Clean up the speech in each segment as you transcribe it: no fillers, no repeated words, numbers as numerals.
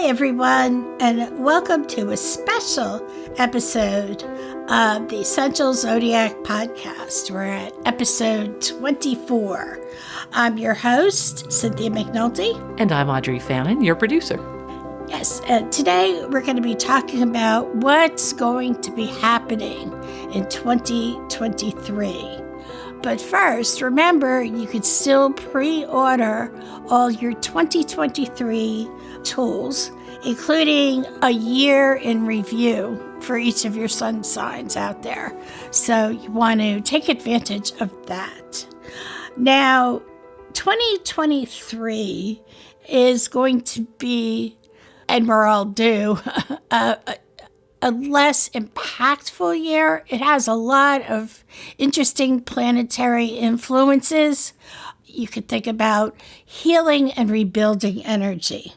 Hi, everyone, and welcome to a special episode of the Essential Zodiac Podcast. We're at episode 24. I'm your host, Cynthia McNulty. And I'm Audrey Fannin, your producer. Yes, and today we're going to be talking about what's going to be happening in 2023. But first, remember, you can still pre-order all your 2023 tools, including a year in review for each of your sun signs out there. So you want to take advantage of that. Now, 2023 is going to be, and we're all due, a less impactful year. It has a lot of interesting planetary influences. You could think about healing and rebuilding energy.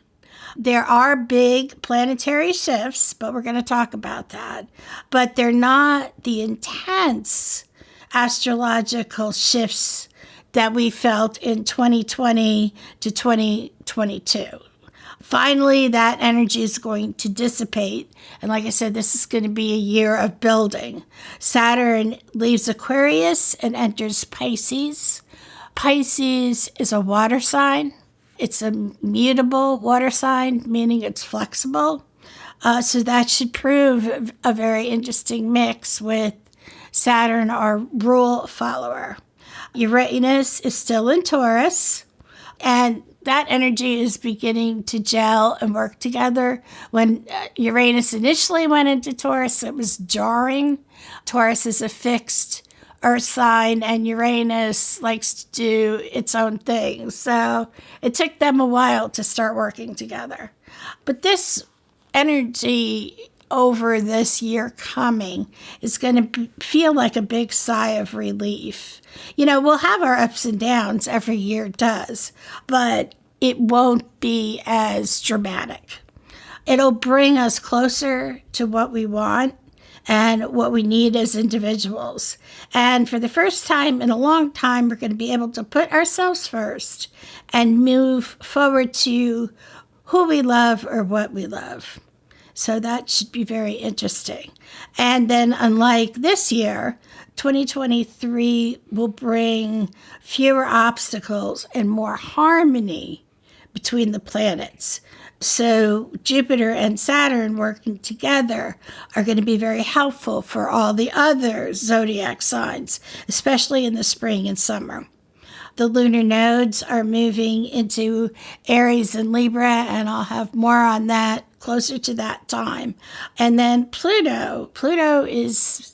There are big planetary shifts, but we're going to talk about that. But they're not the intense astrological shifts that we felt in 2020 to 2022. Finally, that energy is going to dissipate. And like I said, this is going to be a year of building. Saturn leaves Aquarius and enters Pisces. Pisces is a water sign. It's a mutable water sign, meaning it's flexible. So that should prove a very interesting mix with Saturn, our rule follower. Uranus is still in Taurus, and that energy is beginning to gel and work together. When Uranus initially went into Taurus, it was jarring. Taurus is a fixed earth sign, and Uranus likes to do its own thing. So it took them a while to start working together. But this energy over this year coming is going to feel like a big sigh of relief. You know, we'll have our ups and downs, every year does, but it won't be as dramatic. It'll bring us closer to what we want and what we need as individuals. And for the first time in a long time, we're going to be able to put ourselves first and move forward to who we love or what we love. So that should be very interesting. And then unlike this year, 2023 will bring fewer obstacles and more harmony between the planets. So Jupiter and Saturn working together are going to be very helpful for all the other zodiac signs, especially in the spring and summer. The lunar nodes are moving into Aries and Libra, and I'll have more on that closer to that time. And then Pluto is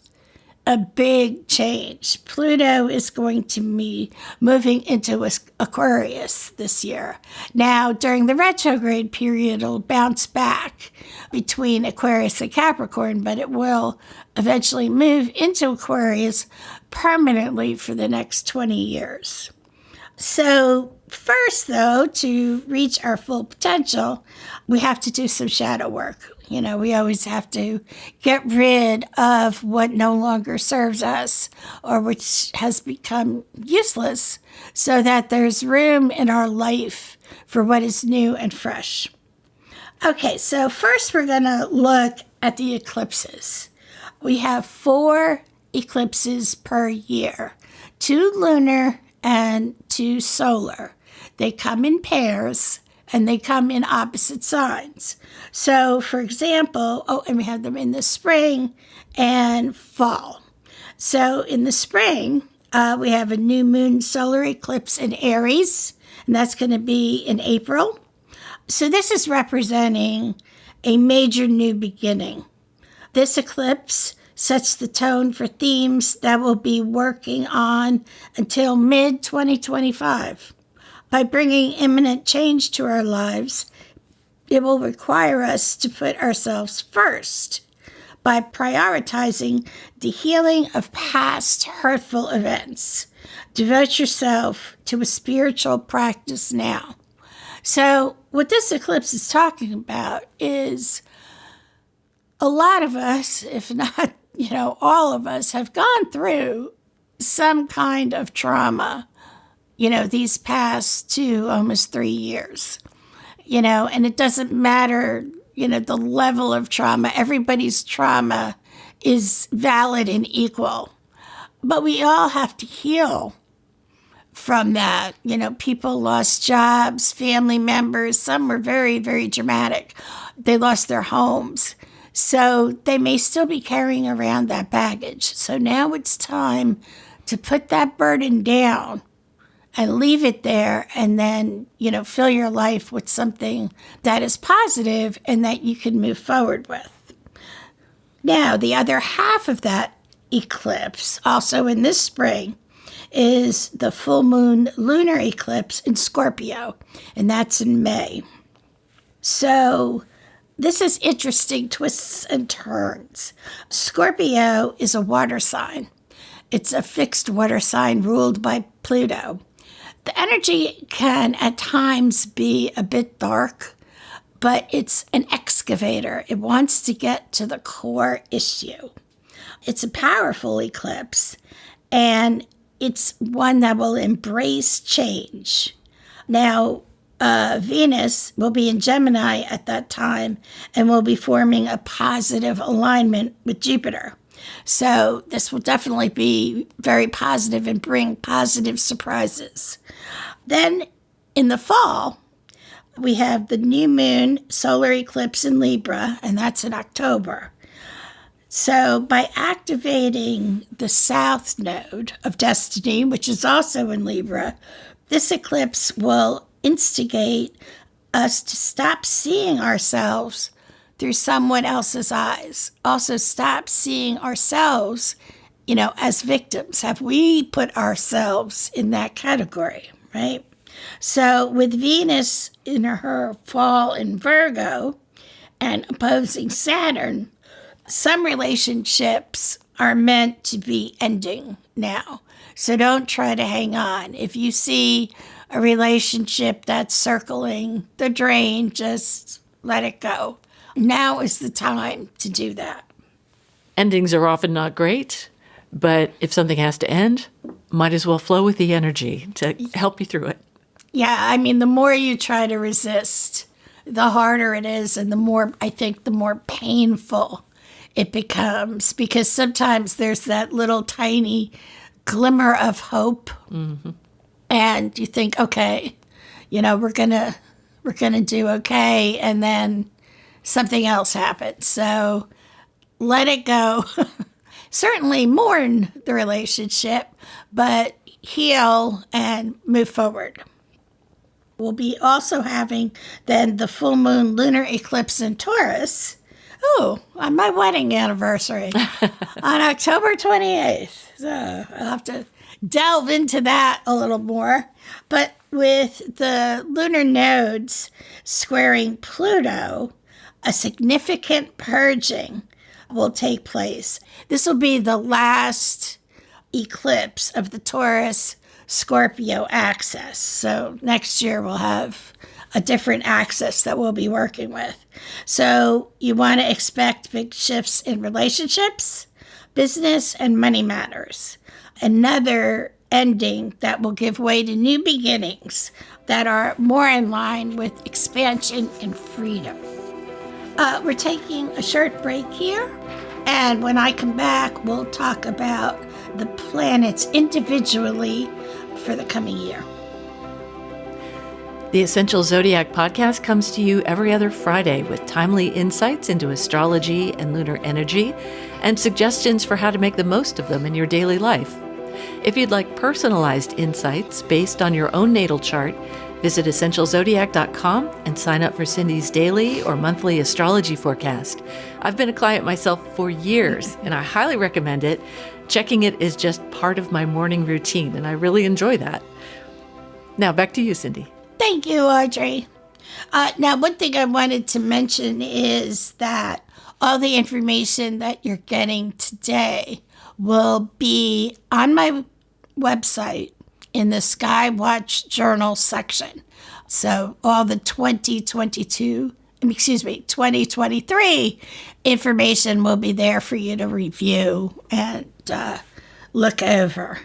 a big change. Pluto is going to be moving into Aquarius this year. Now, during the retrograde period, it'll bounce back between Aquarius and Capricorn, but it will eventually move into Aquarius permanently for the next 20 years. So first, though, to reach our full potential, we have to do some shadow work. You know, we always have to get rid of what no longer serves us or which has become useless so that there's room in our life for what is new and fresh. Okay, so first we're going to look at the eclipses. We have 4 eclipses per year, 2 lunar and 2 solar. They come in pairs and they come in opposite signs. So, for example, and we have them in the spring and fall. So in the spring, we have a new moon solar eclipse in Aries, and that's going to be in April. So this is representing a major new beginning. This eclipse sets the tone for themes that we'll be working on until mid-2025. By bringing imminent change to our lives, it will require us to put ourselves first by prioritizing the healing of past hurtful events. Devote yourself to a spiritual practice now. So what this eclipse is talking about is a lot of us, if not, all of us, have gone through some kind of trauma, these past 2, almost 3 years. and it doesn't matter, the level of trauma. Everybody's trauma is valid and equal. But we all have to heal from that. People lost jobs, family members. Some were very, very dramatic. They lost their homes. So they may still be carrying around that baggage. So now it's time to put that burden down and leave it there, and then, fill your life with something that is positive and that you can move forward with. Now, the other half of that eclipse, also in this spring, is the full moon lunar eclipse in Scorpio, and that's in May. So this is interesting twists and turns. Scorpio is a water sign. It's a fixed water sign ruled by Pluto. The energy can at times be a bit dark, but it's an excavator. It wants to get to the core issue. It's a powerful eclipse, and it's one that will embrace change. Now, Venus will be in Gemini at that time and will be forming a positive alignment with Jupiter. So this will definitely be very positive and bring positive surprises. Then in the fall, we have the new moon solar eclipse in Libra, and that's in October. So by activating the south node of destiny, which is also in Libra, this eclipse will instigate us to stop seeing ourselves through someone else's eyes. Also stop seeing ourselves, as victims. Have we put ourselves in that category, right? So with Venus in her fall in Virgo and opposing Saturn, some relationships are meant to be ending now. So don't try to hang on. If you see a relationship that's circling the drain, just let it go. Now is the time to do that. Endings are often not great, but if something has to end, might as well flow with the energy to help you through it. Yeah, the more you try to resist, the harder it is, and the more painful it becomes, because sometimes there's that little tiny glimmer of hope, and you think, okay, we're gonna do okay, and then something else happens. So let it go. Certainly mourn the relationship, but heal and move forward. We'll be also having then the full moon lunar eclipse in Taurus. Oh, on my wedding anniversary on October 28th. So I'll have to delve into that a little more. But with the lunar nodes squaring Pluto, a significant purging will take place. This will be the last eclipse of the Taurus-Scorpio axis. So next year we'll have a different axis that we'll be working with. So you want to expect big shifts in relationships, business, and money matters. Another ending that will give way to new beginnings that are more in line with expansion and freedom. We're taking a short break here, and when I come back, we'll talk about the planets individually for the coming year. The Essential Zodiac podcast comes to you every other Friday with timely insights into astrology and lunar energy and suggestions for how to make the most of them in your daily life. If you'd like personalized insights based on your own natal chart, visit EssentialZodiac.com and sign up for Cindy's daily or monthly astrology forecast. I've been a client myself for years, and I highly recommend it. Checking it is just part of my morning routine, and I really enjoy that. Now, back to you, Cindy. Thank you, Audrey. Now, one thing I wanted to mention is that all the information that you're getting today will be on my website in the Skywatch Journal section. So all the 2023 information will be there for you to review and look over.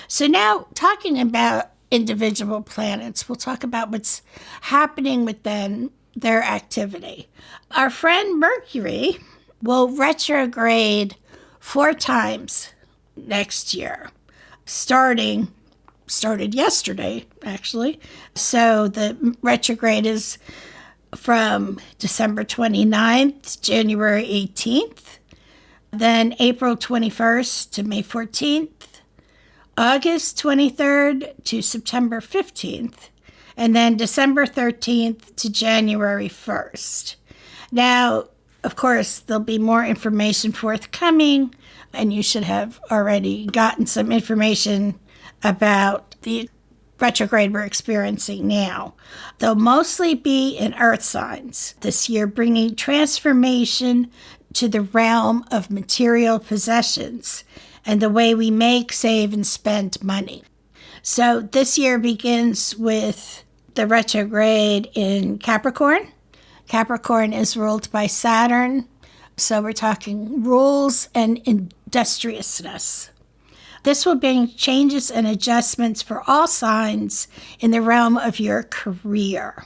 So now talking about individual planets. We'll talk about what's happening with their activity. Our friend Mercury will retrograde 4 times next year, started yesterday, actually. So the retrograde is from December 29th, January 18th, then April 21st to May 14th, August 23rd to September 15th, and then December 13th to January 1st. Now, of course, there'll be more information forthcoming, and you should have already gotten some information about the retrograde we're experiencing now. They'll mostly be in earth signs this year, bringing transformation to the realm of material possessions and the way we make, save, and spend money. So this year begins with the retrograde in Capricorn. Capricorn is ruled by Saturn, so we're talking rules and industriousness. This will bring changes and adjustments for all signs in the realm of your career.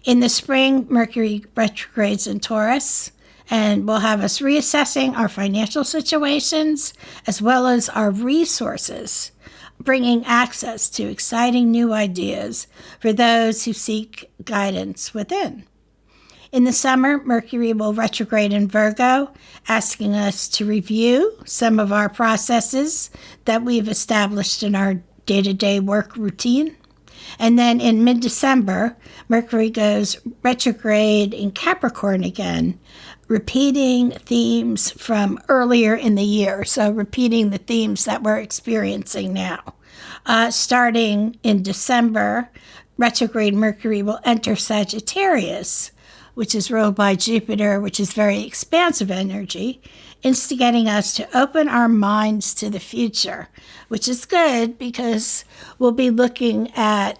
In the spring, Mercury retrogrades in Taurus, and will have us reassessing our financial situations as well as our resources, bringing access to exciting new ideas for those who seek guidance within. In the summer, Mercury will retrograde in Virgo, asking us to review some of our processes that we've established in our day-to-day work routine. And then in mid-December, Mercury goes retrograde in Capricorn again, repeating themes from earlier in the year. So repeating the themes that we're experiencing now. Starting in December, retrograde Mercury will enter Sagittarius, which is ruled by Jupiter, which is very expansive energy, instigating us to open our minds to the future, which is good because we'll be looking at,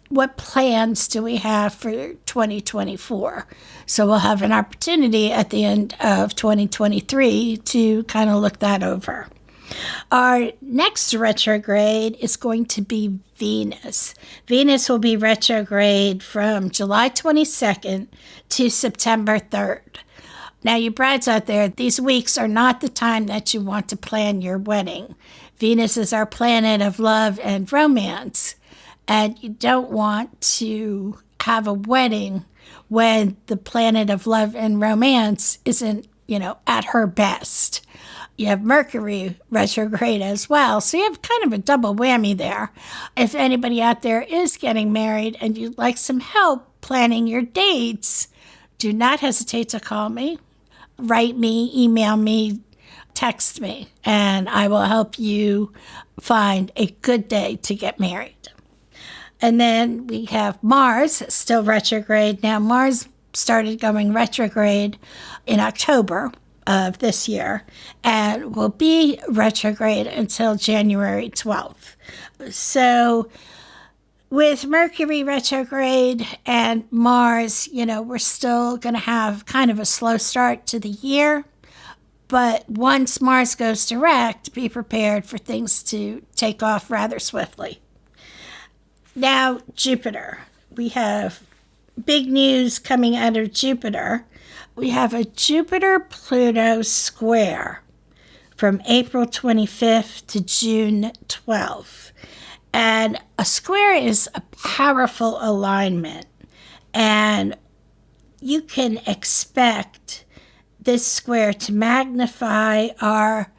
what plans do we have for 2024? So we'll have an opportunity at the end of 2023 to kind of look that over. Our next retrograde is going to be Venus. Venus will be retrograde from July 22nd to September 3rd. Now, you brides out there, these weeks are not the time that you want to plan your wedding. Venus is our planet of love and romance, and you don't want to have a wedding when the planet of love and romance isn't, at her best. You have Mercury retrograde as well, so you have kind of a double whammy there. If anybody out there is getting married and you'd like some help planning your dates, do not hesitate to call me, write me, email me, text me, and I will help you find a good day to get married. And then we have Mars still retrograde. Now, Mars started going retrograde in October of this year and will be retrograde until January 12th. So with Mercury retrograde and Mars, we're still going to have kind of a slow start to the year. But once Mars goes direct, be prepared for things to take off rather swiftly. Now, Jupiter. We have big news coming out of Jupiter. We have a Jupiter-Pluto square from April 25th to June 12th. And a square is a powerful alignment. And you can expect this square to magnify our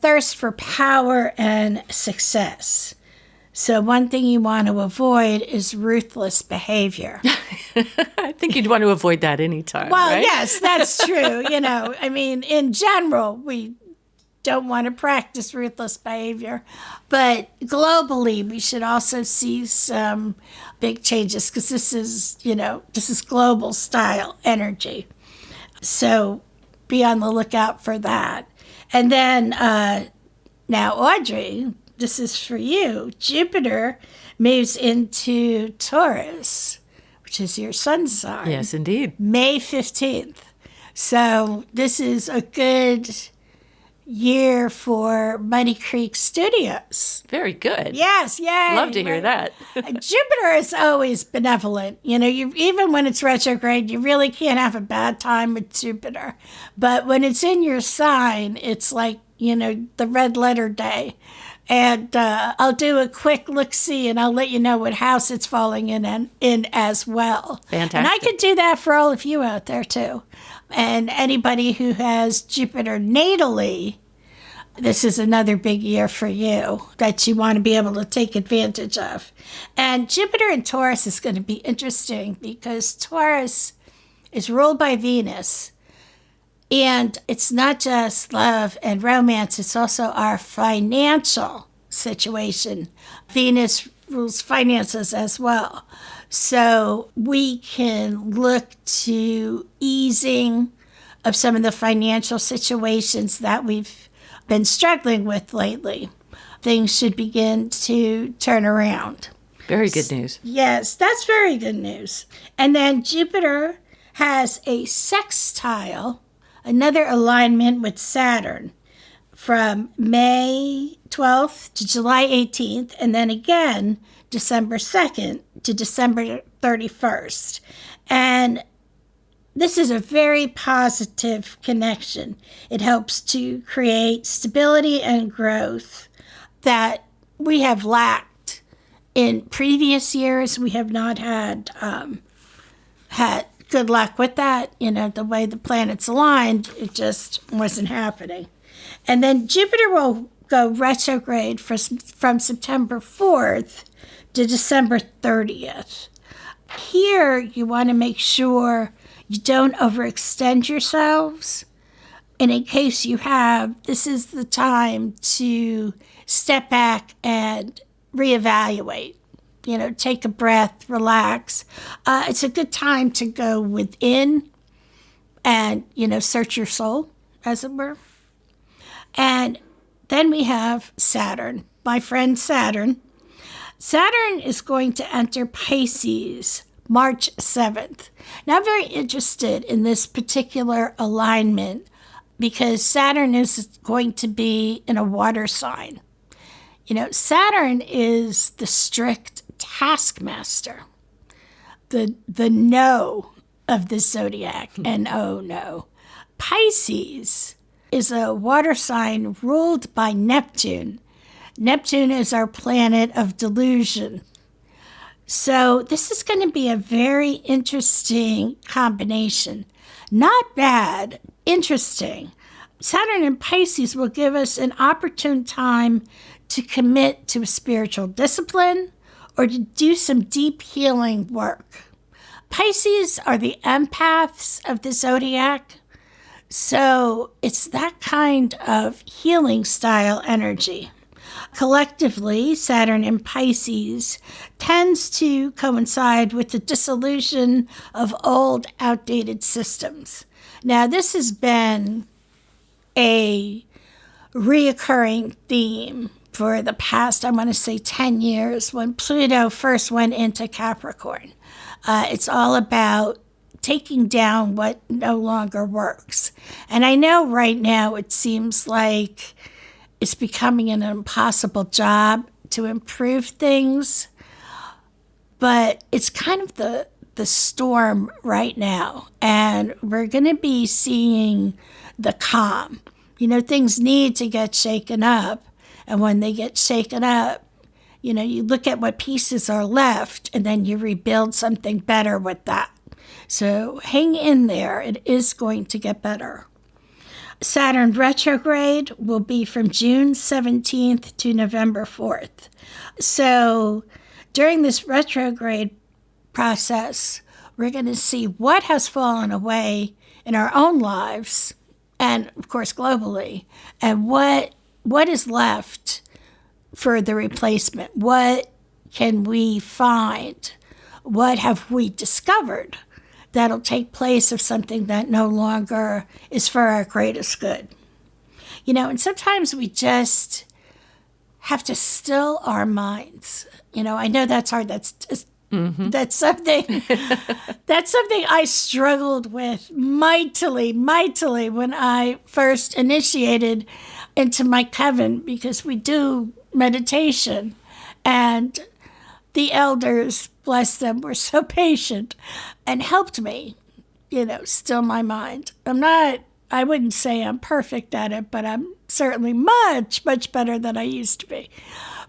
thirst for power and success. So one thing you want to avoid is ruthless behavior. I think you'd want to avoid that anytime, well, right? Yes, that's true. In general, we don't want to practice ruthless behavior. But globally, we should also see some big changes because this is global style energy. So be on the lookout for that. And then now, Audrey, this is for you. Jupiter moves into Taurus, which is your sun sign. Yes, indeed. May 15th. So this is a good, year for Muddy Creek Studios. Very good. Yes, yay. Love to hear that. Jupiter is always benevolent. Even when it's retrograde, you really can't have a bad time with Jupiter. But when it's in your sign, it's like, the red letter day. And I'll do a quick look-see, and I'll let you know what house it's falling in as well. Fantastic. And I could do that for all of you out there, too. And anybody who has Jupiter natally, this is another big year for you that you want to be able to take advantage of. And Jupiter in Taurus is going to be interesting because Taurus is ruled by Venus. And it's not just love and romance, it's also our financial situation. Venus rules finances as well. So we can look to easing of some of the financial situations that we've been struggling with lately. Things should begin to turn around. Very good news. Yes, that's very good news. And then Jupiter has a sextile, another alignment with Saturn from May 12th to July 18th, and then again December 2nd to December 31st. And this is a very positive connection. It helps to create stability and growth that we have lacked in previous years. We have not had good luck with that. The way the planets aligned, it just wasn't happening. And then Jupiter will go retrograde from September 4th to December 30th. Here, you want to make sure you don't overextend yourselves. And in case you have, this is the time to step back and reevaluate. Take a breath, relax. It's a good time to go within and, search your soul, as it were. And then we have Saturn, my friend Saturn. Saturn is going to enter Pisces March 7th. Now, I'm very interested in this particular alignment because Saturn is going to be in a water sign. Saturn is the strict taskmaster, the no of the zodiac, and oh no. Pisces is a water sign ruled by Neptune. Neptune is our planet of delusion. So this is going to be a very interesting combination. Not bad, interesting. Saturn in Pisces will give us an opportune time to commit to a spiritual discipline or to do some deep healing work. Pisces are the empaths of the zodiac, so it's that kind of healing style energy. Collectively, Saturn in Pisces tends to coincide with the dissolution of old, outdated systems. Now, this has been a reoccurring theme for the past, I want to say 10 years, when Pluto first went into Capricorn. It's all about taking down what no longer works. And I know right now it seems like it's becoming an impossible job to improve things, but it's kind of the storm right now. And we're going to be seeing the calm. Things need to get shaken up. And when they get shaken up, you look at what pieces are left and then you rebuild something better with that. So hang in there. It is going to get better. Saturn retrograde will be from June 17th to November 4th. So during this retrograde process, we're going to see what has fallen away in our own lives and, of course, globally, and what is left for the replacement. What can we find? What have we discovered that'll take place of something that no longer is for our greatest good? And sometimes we just have to still our minds. I know that's hard. That's That's something I struggled with mightily when I first initiated into my coven, because we do meditation, and the elders, bless them, were so patient and helped me, still my mind. I wouldn't say I'm perfect at it, but I'm certainly much, much better than I used to be.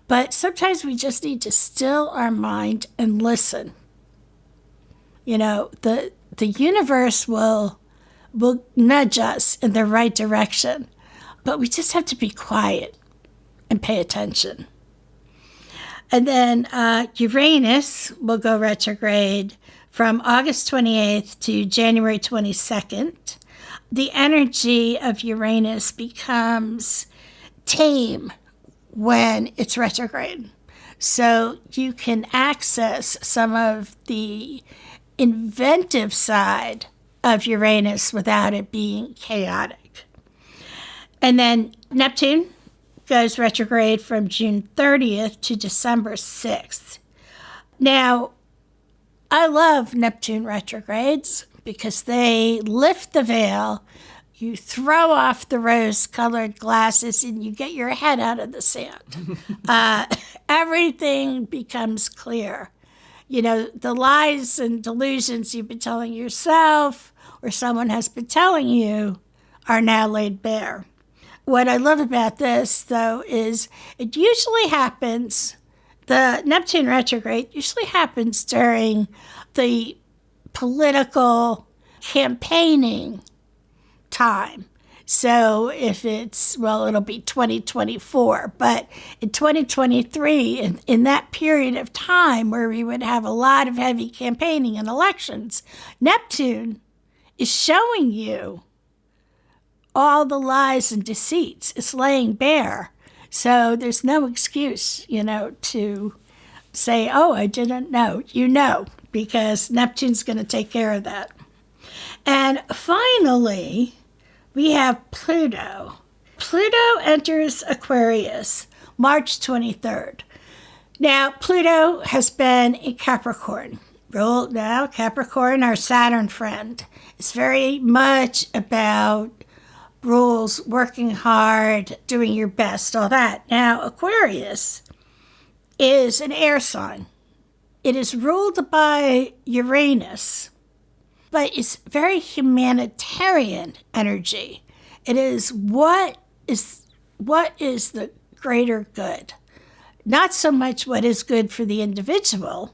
But sometimes we just need to still our mind and listen. The universe will nudge us in the right direction, but we just have to be quiet and pay attention. And then Uranus will go retrograde from August 28th to January 22nd. The energy of Uranus becomes tame when it's retrograde. So you can access some of the inventive side of Uranus without it being chaotic. And then Neptune goes retrograde from June 30th to December 6th. Now, I love Neptune retrogrades because they lift the veil, you throw off the rose-colored glasses, and you get your head out of the sand. Everything becomes clear. The lies and delusions you've been telling yourself or someone has been telling you are now laid bare. What I love about this, though, is it usually happens, the Neptune retrograde usually happens during the political campaigning time. So if it'll be 2024, but in 2023, in that period of time where we would have a lot of heavy campaigning and elections, Neptune is showing you all the lies and deceits. It's laying bare. So there's no excuse, to say, oh, I didn't know. Because Neptune's going to take care of that. And finally, we have Pluto. Pluto enters Aquarius March 23rd. Now, Pluto has been in Capricorn. Now, Capricorn, our Saturn friend, is very much about rules, working hard, doing your best, all that. Now, Aquarius is an air sign. It is ruled by Uranus, but it's very humanitarian energy. It is what is the greater good. Not so much what is good for the individual,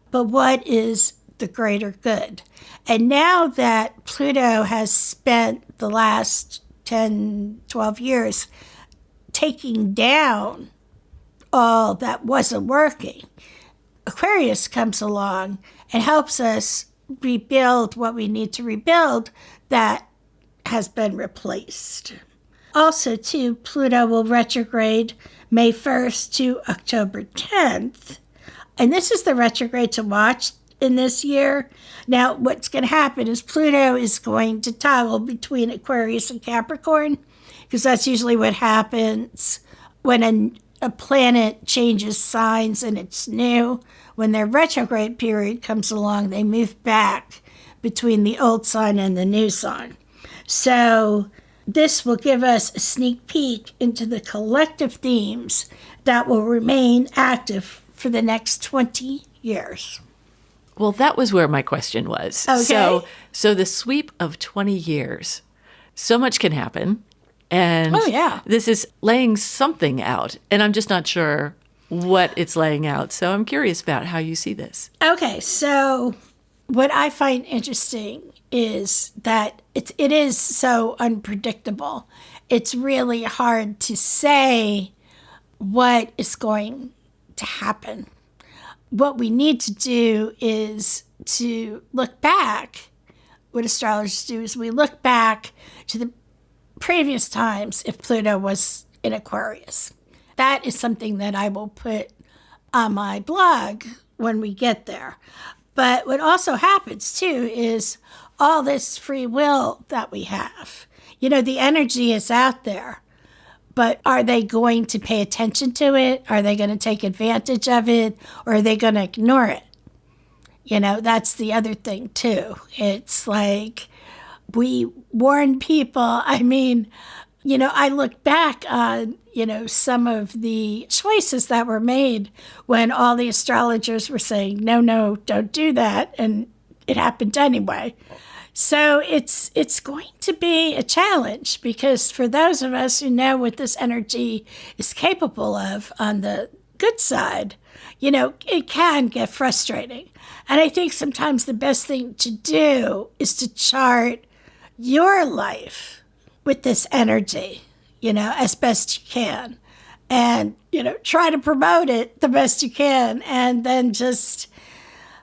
but what is the greater good. And now that Pluto has spent the last 10, 12 years taking down all that wasn't working, Aquarius comes along and helps us rebuild what we need to rebuild that has been replaced. Also, too, Pluto will retrograde May 1st to October 10th. And this is the retrograde to watch in this year. Now, what's going to happen is Pluto is going to toggle between Aquarius and Capricorn, because that's usually what happens when a planet changes signs and it's new. When their retrograde period comes along, they move back between the old sign and the new sign. So this will give us a sneak peek into the collective themes that will remain active for the next 20 years. Well, that was where my question was. Okay. So the sweep of 20 years, so much can happen. And this is laying something out. And I'm just not sure what it's laying out. So I'm curious about how you see this. Okay, so what I find interesting is that it is so unpredictable. It's really hard to say what is going to happen. What we need to do is to look back. What astrologers do is we look back to the previous times if Pluto was in Aquarius. That is something that I will put on my blog when we get there. But what also happens, too, is all this free will that we have. The energy is out there. But are they going to pay attention to it? Are they going to take advantage of it? Or are they going to ignore it? That's the other thing too. It's like we warn people. I mean, I look back on, some of the choices that were made when all the astrologers were saying, no, don't do that. And it happened anyway. So it's going to be a challenge, because for those of us who know what this energy is capable of on the good side, it can get frustrating. And I think sometimes the best thing to do is to chart your life with this energy, as best you can. And, try to promote it the best you can. And then just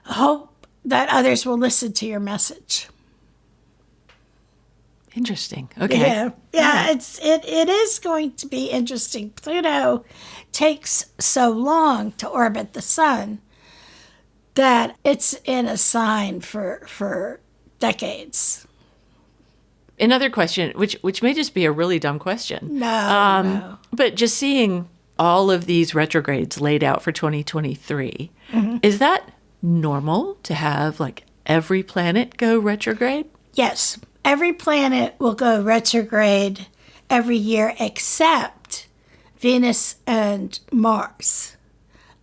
hope that others will listen to your message. Interesting. Okay. Yeah. It is going to be interesting. Pluto takes so long to orbit the sun that it's in a sign for decades. Another question, which may just be a really dumb question. No. But just seeing all of these retrogrades laid out for 2023, is that normal to have like every planet go retrograde? Yes. Every planet will go retrograde every year except Venus and Mars.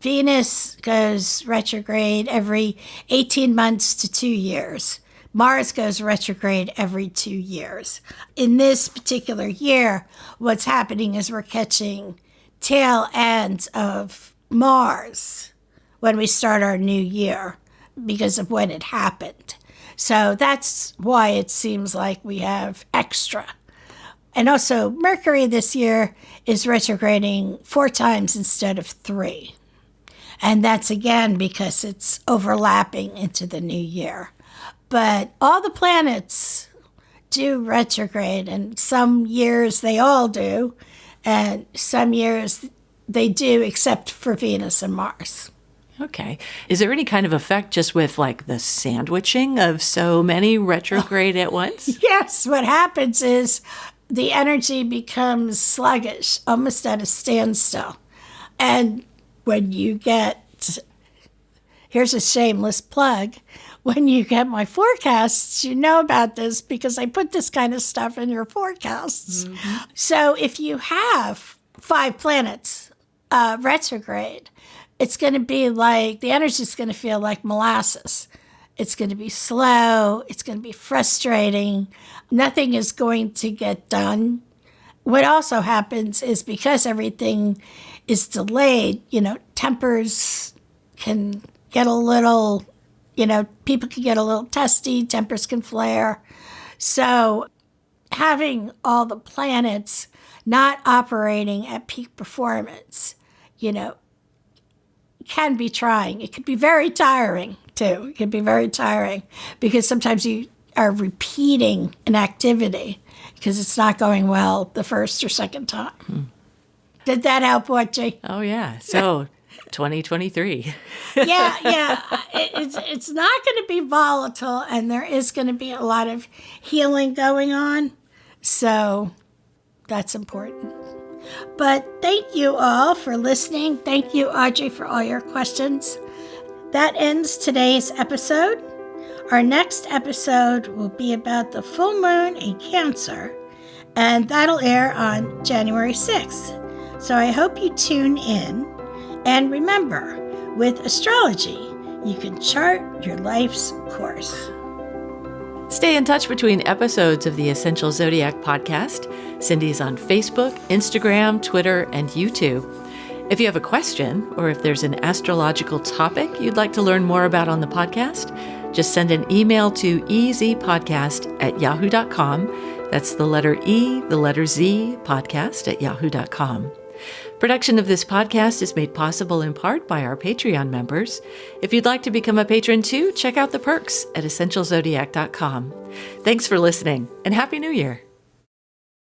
Venus goes retrograde every 18 months to 2 years. Mars goes retrograde every 2 years. In this particular year, what's happening is we're catching tail ends of Mars when we start our new year because of when it happened. So that's why it seems like we have extra. And also, Mercury this year is retrograding 4 times instead of 3. And that's again because it's overlapping into the new year. But all the planets do retrograde, and some years they all do, and some years they do except for Venus and Mars. Okay. Is there any kind of effect just with like the sandwiching of so many retrograde at once? Yes. What happens is the energy becomes sluggish, almost at a standstill. And when you get, here's a shameless plug, when you get my forecasts, you know about this because I put this kind of stuff in your forecasts. So if you have 5 planets retrograde, it's going to be like, the energy is going to feel like molasses. It's going to be slow. It's going to be frustrating. Nothing is going to get done. What also happens is because everything is delayed, tempers can get a little, people can get a little testy, tempers can flare. So having all the planets not operating at peak performance, can be trying. It could be very tiring, too. It can be very tiring because sometimes you are repeating an activity because it's not going well the first or second time. Did that help, Audrey? Oh, yeah. So 2023. Yeah. It's not going to be volatile, and there is going to be a lot of healing going on. So that's important. But thank you all for listening. Thank you, Audrey, for all your questions. That ends today's episode. Our next episode will be about the full moon in Cancer, and that'll air on January 6th. So I hope you tune in. And remember, with astrology, you can chart your life's course. Stay in touch between episodes of the Essential Zodiac podcast. Cindy's on Facebook, Instagram, Twitter, and YouTube. If you have a question, or if there's an astrological topic you'd like to learn more about on the podcast, just send an email to ezpodcast@yahoo.com. That's the letter E, the letter Z, podcast@yahoo.com. Production of this podcast is made possible in part by our Patreon members. If you'd like to become a patron too, check out the perks at essentialzodiac.com. Thanks for listening, and Happy New Year!